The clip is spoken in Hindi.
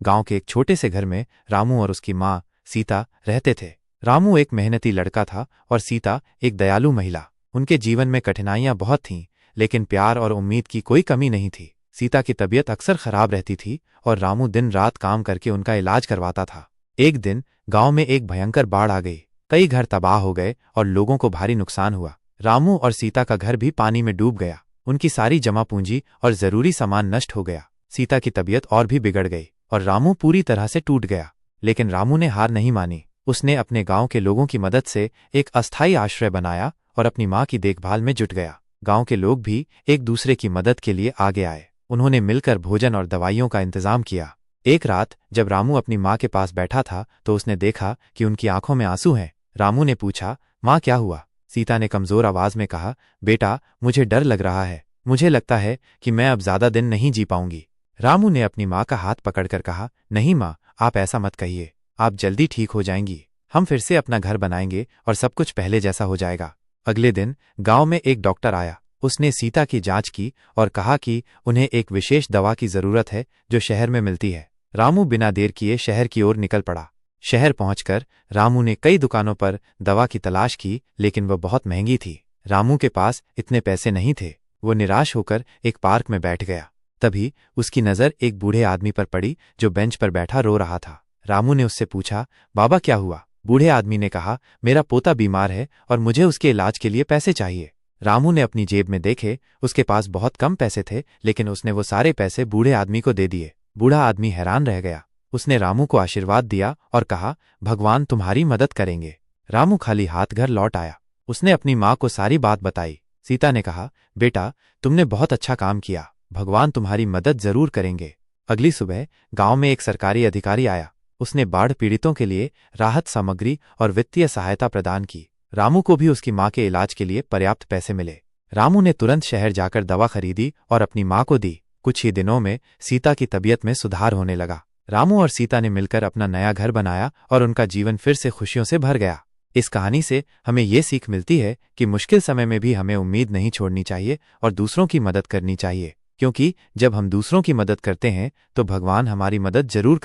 गांव के एक छोटे से घर में रामू और उसकी माँ सीता रहते थे। रामू एक मेहनती लड़का था और सीता एक दयालु महिला। उनके जीवन में कठिनाइयां बहुत थीं, लेकिन प्यार और उम्मीद की कोई कमी नहीं थी। सीता की तबीयत अक्सर खराब रहती थी और रामू दिन रात काम करके उनका इलाज करवाता था। एक दिन गांव में एक भयंकर बाढ़ आ गई। कई घर तबाह हो गए और लोगों को भारी नुकसान हुआ। रामू और सीता का घर भी पानी में डूब गया। उनकी सारी जमा पूंजी और जरूरी सामान नष्ट हो गया। सीता की तबीयत और भी बिगड़ गई और रामू पूरी तरह से टूट गया। लेकिन रामू ने हार नहीं मानी। उसने अपने गांव के लोगों की मदद से एक अस्थायी आश्रय बनाया और अपनी मां की देखभाल में जुट गया। गांव के लोग भी एक दूसरे की मदद के लिए आगे आए। उन्होंने मिलकर भोजन और दवाइयों का इंतजाम किया। एक रात जब रामू अपनी मां के पास बैठा था तो उसने देखा कि उनकी आंखों में आंसू हैं। रामू ने पूछा, मां क्या हुआ? सीता ने कमजोर आवाज में कहा, बेटा मुझे डर लग रहा है। मुझे लगता है कि मैं अब ज्यादा दिन नहीं जी पाऊंगी। रामू ने अपनी मां का हाथ पकड़कर कहा, नहीं मां, आप ऐसा मत कहिए। आप जल्दी ठीक हो जाएंगी। हम फिर से अपना घर बनाएंगे और सब कुछ पहले जैसा हो जाएगा। अगले दिन गांव में एक डॉक्टर आया। उसने सीता की जांच की और कहा कि उन्हें एक विशेष दवा की जरूरत है जो शहर में मिलती है। रामू बिना देर किए शहर की ओर निकल पड़ा। शहर पहुंचकर रामू ने कई दुकानों पर दवा की तलाश की, लेकिन वह बहुत महंगी थी। रामू के पास इतने पैसे नहीं थे। वो निराश होकर एक पार्क में बैठ गया। तभी उसकी नज़र एक बूढ़े आदमी पर पड़ी जो बेंच पर बैठा रो रहा था। रामू ने उससे पूछा, बाबा क्या हुआ? बूढ़े आदमी ने कहा, मेरा पोता बीमार है और मुझे उसके इलाज के लिए पैसे चाहिए। रामू ने अपनी जेब में देखे। उसके पास बहुत कम पैसे थे, लेकिन उसने वो सारे पैसे बूढ़े आदमी को दे दिए। बूढ़ा आदमी हैरान रह गया। उसने रामू को आशीर्वाद दिया और कहा, भगवान तुम्हारी मदद करेंगे। रामू खाली हाथ घर लौट आया। उसने अपनी माँ को सारी बात बताई। सीता ने कहा, बेटा तुमने बहुत अच्छा काम किया। भगवान तुम्हारी मदद जरूर करेंगे। अगली सुबह गांव में एक सरकारी अधिकारी आया। उसने बाढ़ पीड़ितों के लिए राहत सामग्री और वित्तीय सहायता प्रदान की। रामू को भी उसकी मां के इलाज के लिए पर्याप्त पैसे मिले। रामू ने तुरंत शहर जाकर दवा खरीदी और अपनी मां को दी। कुछ ही दिनों में सीता की तबीयत में सुधार होने लगा। रामू और सीता ने मिलकर अपना नया घर बनाया और उनका जीवन फिर से खुशियों से भर गया। इस कहानी से हमें ये सीख मिलती है कि मुश्किल समय में भी हमें उम्मीद नहीं छोड़नी चाहिए और दूसरों की मदद करनी चाहिए, क्योंकि जब हम दूसरों की मदद करते हैं तो भगवान हमारी मदद जरूर